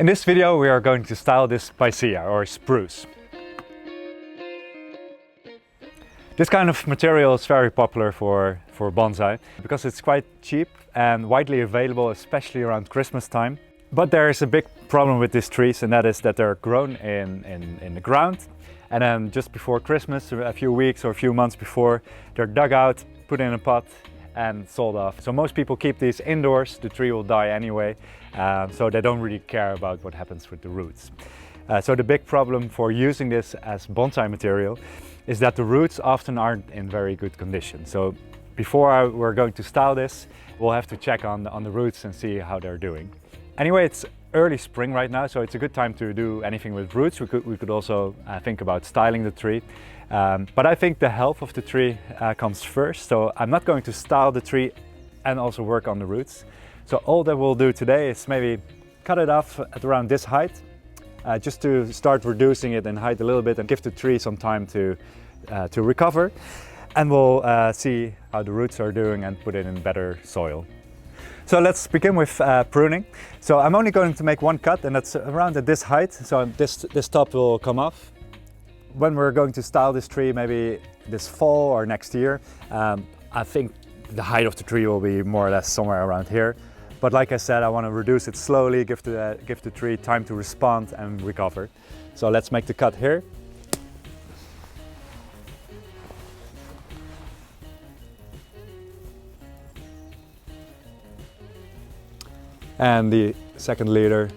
In this video we are going to style this Picea or spruce. This kind of material is very popular for bonsai because it's quite cheap and widely available, especially around Christmas time. But there is a big problem with these trees, and that is that they're grown in the ground, and then just before Christmas, a few weeks or a few months before, they're dug out, put in a pot and sold off. So most people keep these indoors. The tree will die anyway, so they don't really care about what happens with the roots. So the big problem for using this as bonsai material is that the roots often aren't in very good condition. So before we're going to style this, we'll have to check on the roots and see how they're doing. Anyway, it's early spring right now, so it's a good time to do anything with roots. We could also think about styling the tree. But I think the health of the tree comes first, so I'm not going to style the tree and also work on the roots. So all that we'll do today is maybe cut it off at around this height, just to start reducing it in height a little bit and give the tree some time to recover. And we'll see how the roots are doing and put it in better soil. So let's begin with pruning. So I'm only going to make one cut, and that's around at this height. So this top will come off. When we're going to style this tree, maybe this fall or next year, I think the height of the tree will be more or less somewhere around here. But like I said, I want to reduce it slowly, give the tree time to respond and recover. So let's make the cut here. And the second leader,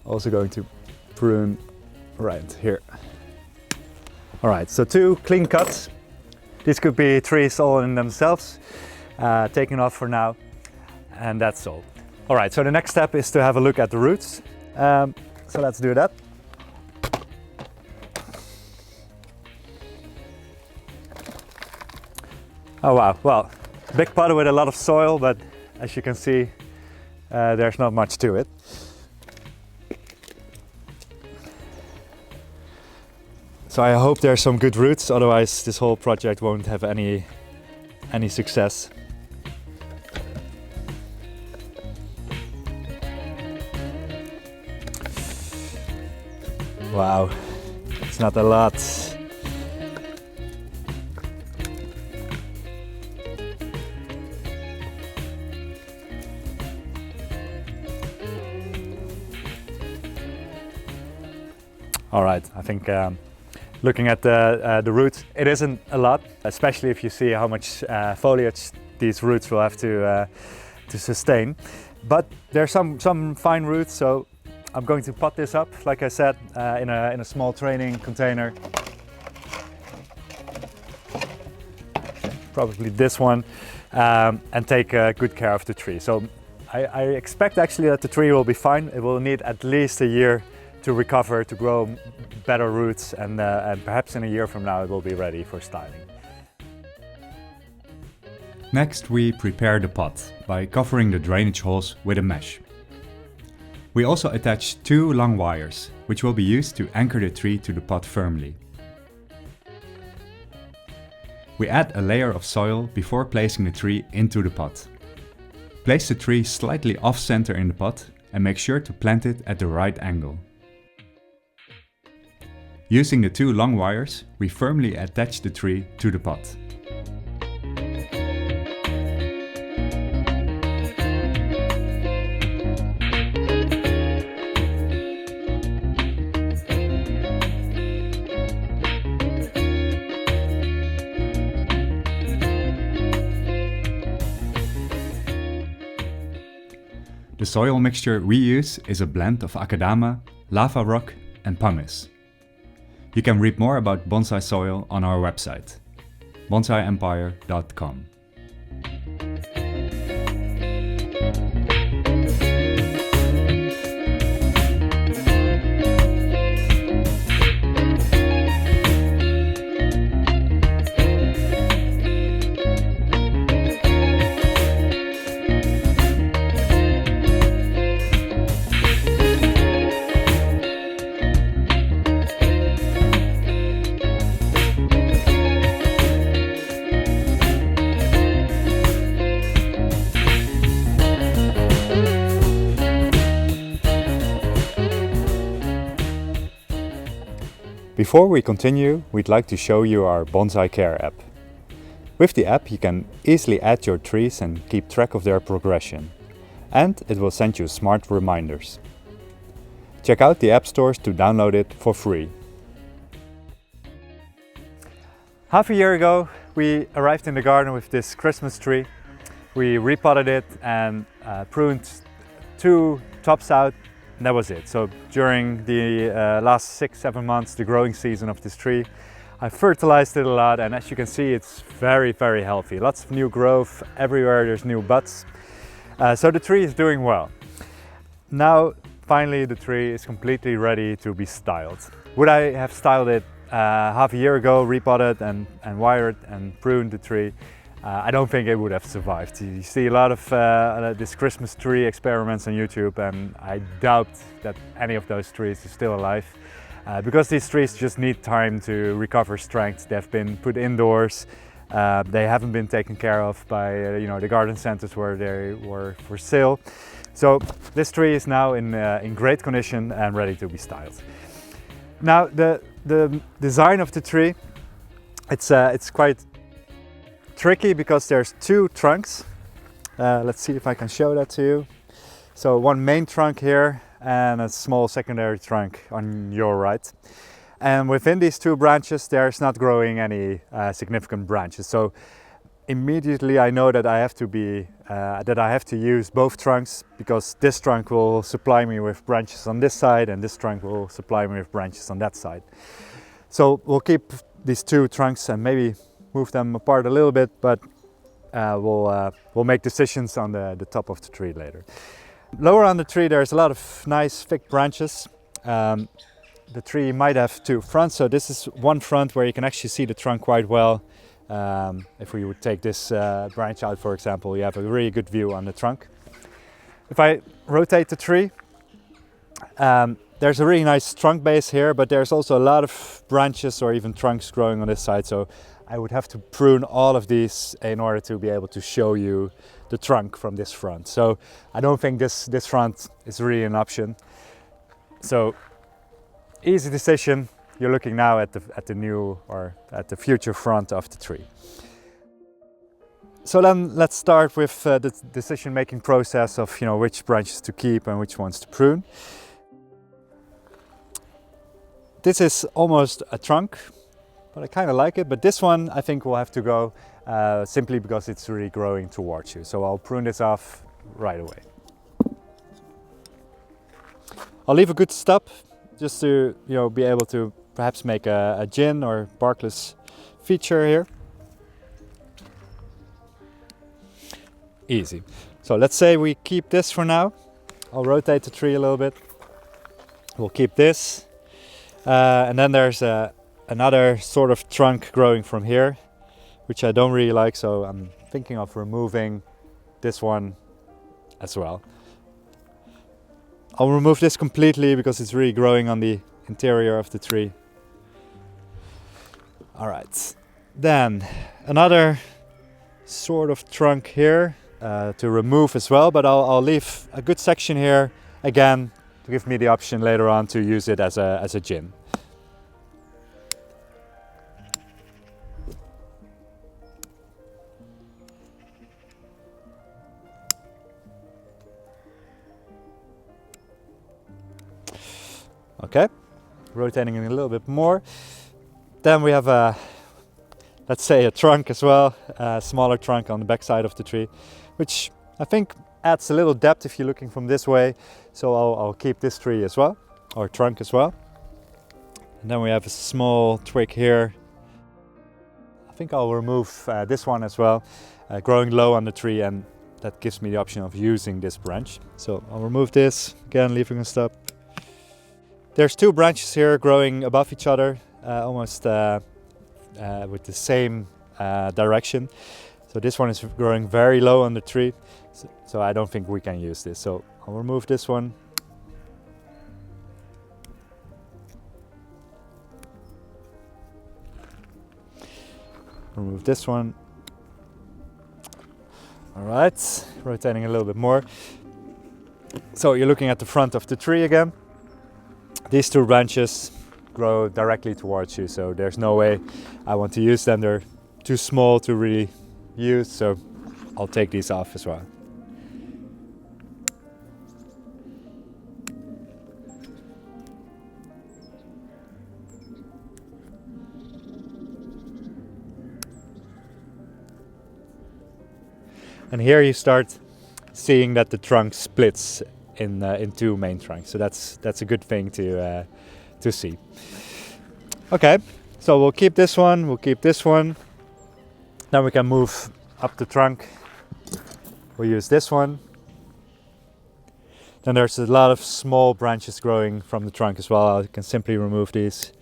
also going to prune right here. All right, so two clean cuts. These could be trees all in themselves, taken off for now, and that's all. All right, so the next step is to have a look at the roots. So let's do that. Oh wow, well, big pot with a lot of soil, but as you can see, there's not much to it. So I hope there's some good roots, otherwise this whole project won't have any success. Wow, it's not a lot. All right, I think looking at the roots, it isn't a lot, especially if you see how much foliage these roots will have to sustain. But there's some fine roots, so I'm going to pot this up, like I said, in a small training container. Probably this one, and take good care of the tree. So I expect actually that the tree will be fine. It will need at least a year to recover, to grow better roots, and perhaps in a year from now it will be ready for styling. Next, we prepare the pot by covering the drainage holes with a mesh. We also attach two long wires, which will be used to anchor the tree to the pot firmly. We add a layer of soil before placing the tree into the pot. Place the tree slightly off-center in the pot and make sure to plant it at the right angle. Using the two long wires, we firmly attach the tree to the pot. The soil mixture we use is a blend of akadama, lava rock and pumice. You can read more about bonsai soil on our website, bonsaiempire.com. Before we continue, we'd like to show you our Bonsai Care app. With the app you can easily add your trees and keep track of their progression. And it will send you smart reminders. Check out the app stores to download it for free. Half a year ago we arrived in the garden with this Christmas tree. We repotted it and pruned 2 tops out, and that was it. So during the last 6-7 months, the growing season of this tree, I fertilized it a lot, and as you can see it's very healthy. Lots of new growth, everywhere there's new buds. So the tree is doing well. Now finally the tree is completely ready to be styled. Would I have styled it half a year ago, repotted and wired and pruned the tree? I don't think it would have survived. You see a lot of this Christmas tree experiments on YouTube, and I doubt that any of those trees are still alive. Because these trees just need time to recover strength. They've been put indoors. They haven't been taken care of by the garden centers where they were for sale. So this tree is now in great condition and ready to be styled. Now the design of the tree, it's quite tricky because there's 2 trunks. Let's see if I can show that to you. So one main trunk here and a small secondary trunk on your right. And within these 2 branches there's not growing any significant branches. So immediately I know that I have to use both trunks, because this trunk will supply me with branches on this side and this trunk will supply me with branches on that side. So we'll keep these 2 trunks and maybe move them apart a little bit, but we'll make decisions on the top of the tree later. Lower on the tree there's a lot of nice thick branches. The tree might have 2 fronts, so this is one front where you can actually see the trunk quite well. If we would take this branch out, for example, you have a really good view on the trunk. If I rotate the tree, there's a really nice trunk base here, but there's also a lot of branches or even trunks growing on this side, so I would have to prune all of these in order to be able to show you the trunk from this front. So I don't think this front is really an option. So easy decision. You're looking now at the new or at the future front of the tree. So then let's start with the decision-making process of which branches to keep and which ones to prune. This is almost a trunk, but I kind of like it. But this one I think will have to go simply because it's really growing towards you. So I'll prune this off right away. I'll leave a good stub just to be able to perhaps make a gin or barkless feature here. Easy. So let's say we keep this for now. I'll rotate the tree a little bit. We'll keep this. And then there's another sort of trunk growing from here, which I don't really like, so I'm thinking of removing this one as well. I'll remove this completely because it's really growing on the interior of the tree. Alright, then another sort of trunk here to remove as well, but I'll leave a good section here again to give me the option later on to use it as a gin. Okay, rotating it a little bit more. Then we have let's say a trunk as well, a smaller trunk on the back side of the tree, which I think adds a little depth if you're looking from this way. So I'll keep this tree as well, or trunk as well. And then we have a small twig here. I think I'll remove this one as well, growing low on the tree, and that gives me the option of using this branch. So I'll remove this, again leaving a stub. There's 2 branches here growing above each other, almost with the same direction. So this one is growing very low on the tree, so I don't think we can use this. So I'll remove this one. Remove this one. All right, rotating a little bit more. So you're looking at the front of the tree again. These 2 branches grow directly towards you, so there's no way I want to use them. They're too small to really use, so I'll take these off as well. And here you start seeing that the trunk splits in two main trunks. So that's a good thing to see. Okay, so we'll keep this one, we'll keep this one. Then we can move up the trunk. We'll use this one. Then there's a lot of small branches growing from the trunk as well. I can simply remove these.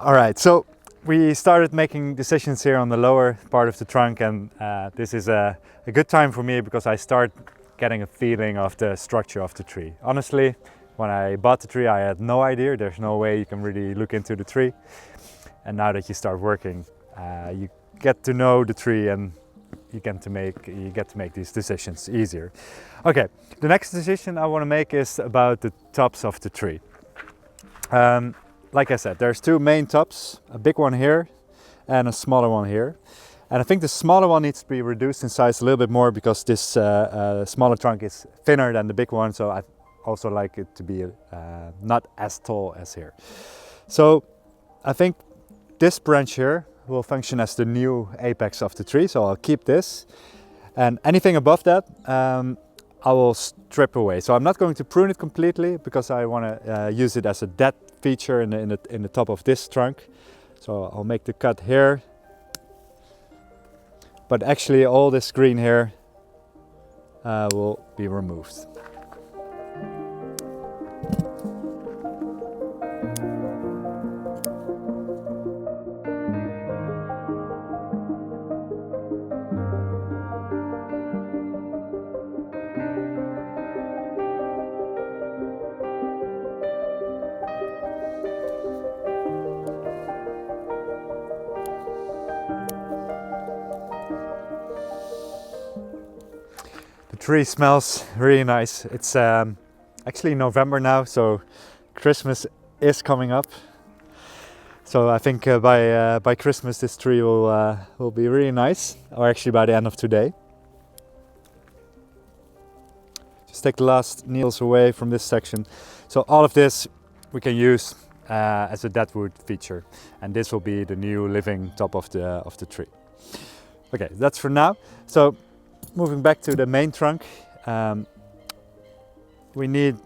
All right, so we started making decisions here on the lower part of the trunk, and this is a good time for me because I start getting a feeling of the structure of the tree. Honestly, when I bought the tree, I had no idea. There's no way you can really look into the tree. And now that you start working, you get to know the tree, and you get to make these decisions easier. Okay, the next decision I want to make is about the tops of the tree. Like I said, there's two main tops, a big one here and a smaller one here. And I think the smaller one needs to be reduced in size a little bit more because this smaller trunk is thinner than the big one. So I also like it to be not as tall as here. So I think this branch here will function as the new apex of the tree. So I'll keep this, and anything above that I will strip away. So I'm not going to prune it completely because I want to use it as a dead feature in the top of this trunk. So I'll make the cut here. But actually all this green here will be removed. The tree smells really nice. It's actually November now, so Christmas is coming up. So I think by Christmas this tree will be really nice, or actually by the end of today. Just take the last needles away from this section. So all of this we can use as a deadwood feature, and this will be the new living top of the tree. Okay, that's for now. So moving back to the main trunk, we need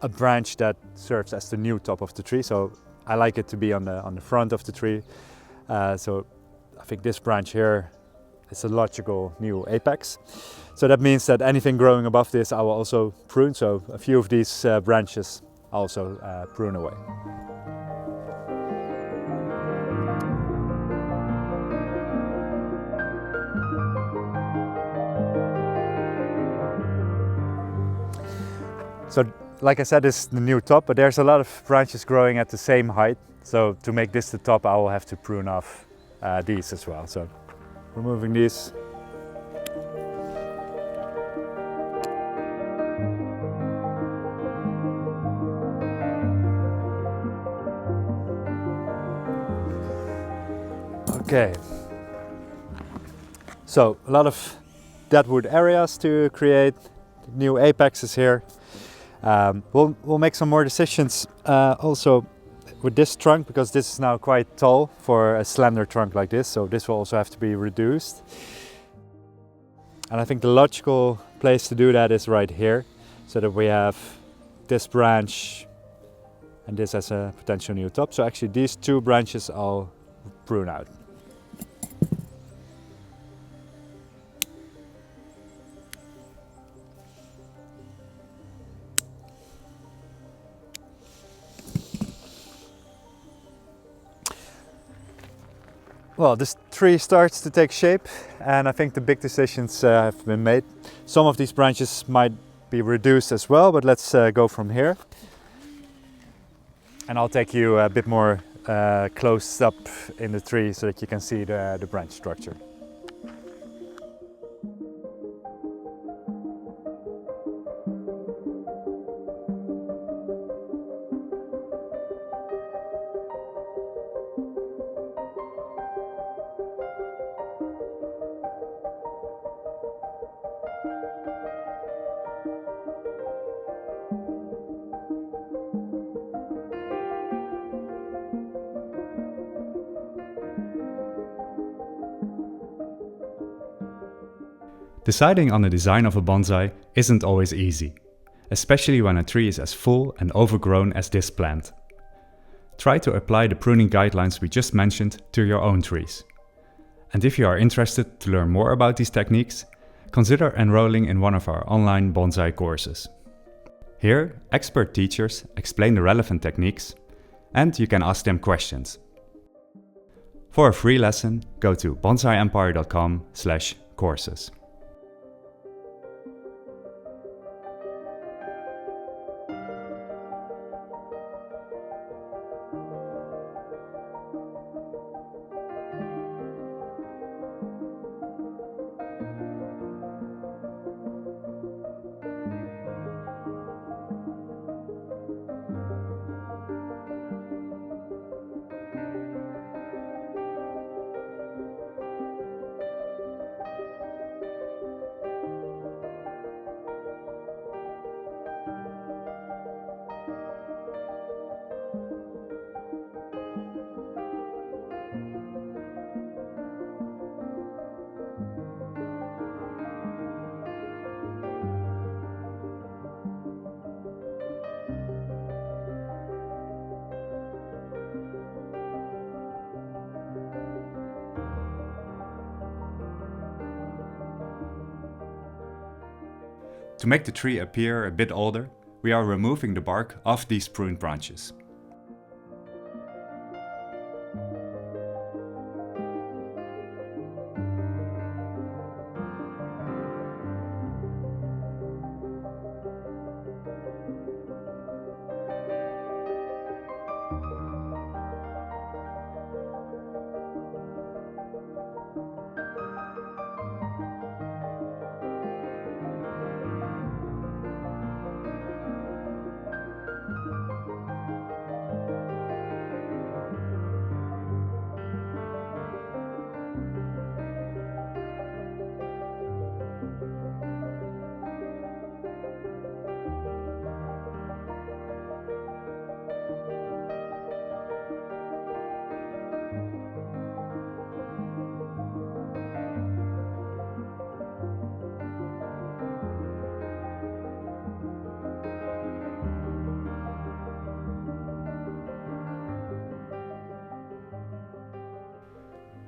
a branch that serves as the new top of the tree. So I like it to be on the front of the tree. So I think this branch here is a logical new apex. So that means that anything growing above this I will also prune. So a few of these branches I'll also prune away. So like I said, this is the new top, but there's a lot of branches growing at the same height. So to make this the top, I will have to prune off these as well. So removing these. Okay. So a lot of deadwood areas to create new apexes here. We'll make some more decisions also with this trunk, because this is now quite tall for a slender trunk like this, so this will also have to be reduced. And I think the logical place to do that is right here, so that we have this branch and this as a potential new top. So actually these two branches I'll prune out. Well, this tree starts to take shape, and I think the big decisions have been made. Some of these branches might be reduced as well, but let's go from here. And I'll take you a bit more close up in the tree so that you can see the branch structure. Deciding on the design of a bonsai isn't always easy, especially when a tree is as full and overgrown as this plant. Try to apply the pruning guidelines we just mentioned to your own trees. And if you are interested to learn more about these techniques, consider enrolling in one of our online bonsai courses. Here, expert teachers explain the relevant techniques, and you can ask them questions. For a free lesson, go to bonsaiempire.com/courses. To make the tree appear a bit older, we are removing the bark off these pruned branches.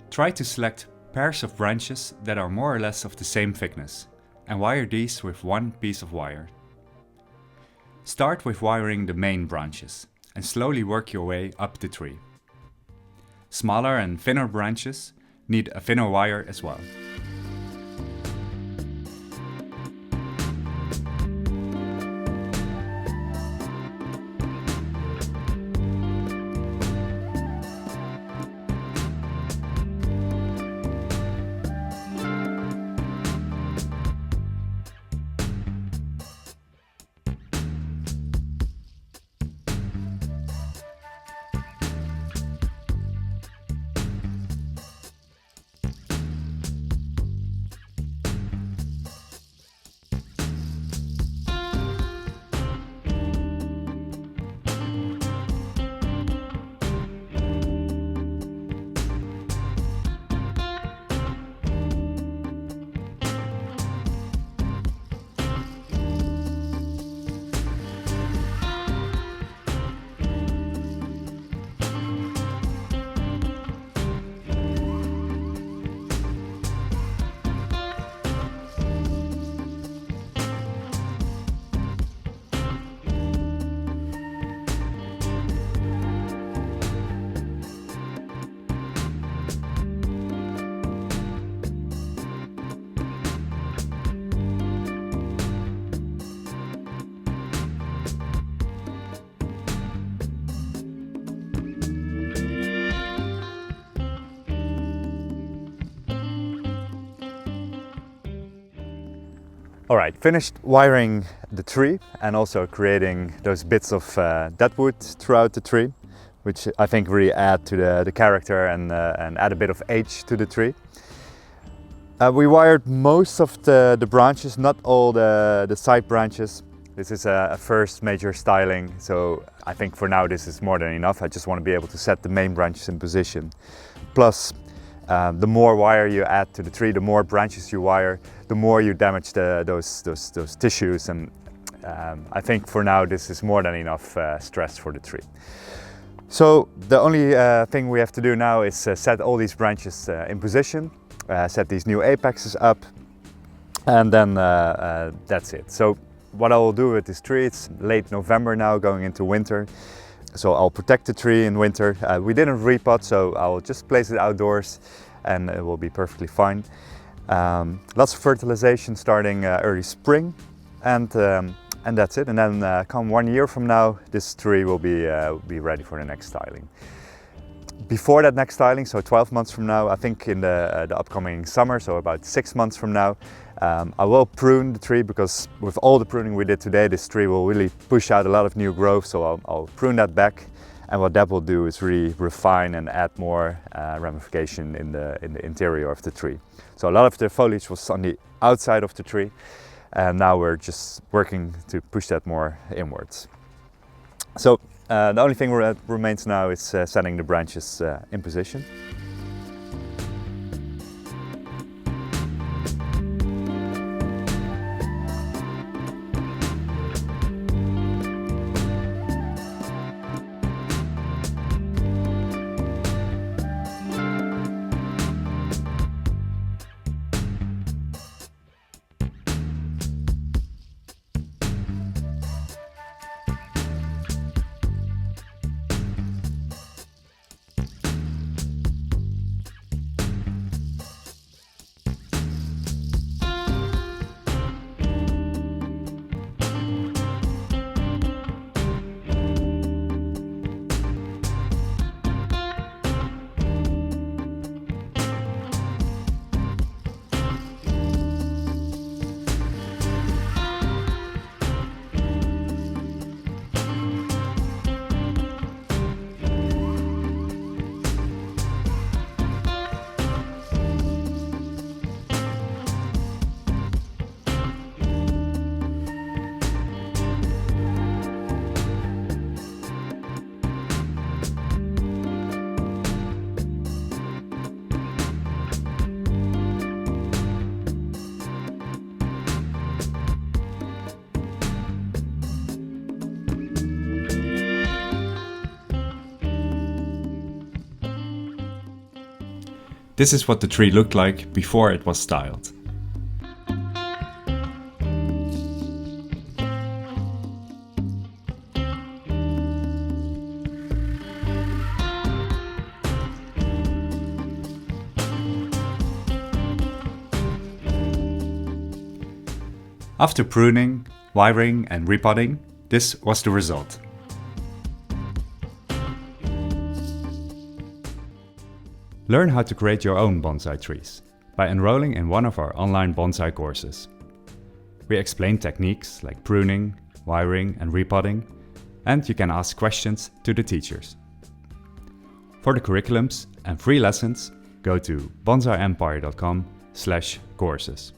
Try to select pairs of branches that are more or less of the same thickness and wire these with one piece of wire. Start with wiring the main branches and slowly work your way up the tree. Smaller and thinner branches need a thinner wire as well. Alright, finished wiring the tree and also creating those bits of deadwood throughout the tree, which I think really add to the character and add a bit of age to the tree. We wired most of the branches, not all the side branches. This is a first major styling, so I think for now this is more than enough. I just want to be able to set the main branches in position. Plus, the more wire you add to the tree, the more branches you wire, the more you damage those tissues, and I think for now this is more than enough stress for the tree. So the only thing we have to do now is set all these branches in position, set these new apexes up, and then that's it. So what I will do with this tree, it's late November now, going into winter. So I'll protect the tree in winter. We didn't repot, so I'll just place it outdoors and it will be perfectly fine. Lots of fertilization starting early spring, and that's it. And then come 1 year from now, this tree will be ready for the next styling. Before that next styling, so 12 months from now, I think in the upcoming summer, so about 6 months from now, I will prune the tree, because with all the pruning we did today, this tree will really push out a lot of new growth, so I'll prune that back. And what that will do is really refine and add more ramification in the interior of the tree. So a lot of the foliage was on the outside of the tree, and now we're just working to push that more inwards. So the only thing that remains now is setting the branches in position. This is what the tree looked like before it was styled. After pruning, wiring and repotting, this was the result. Learn how to create your own bonsai trees by enrolling in one of our online bonsai courses. We explain techniques like pruning, wiring and repotting, and you can ask questions to the teachers. For the curriculums and free lessons, go to bonsaiempire.com/courses.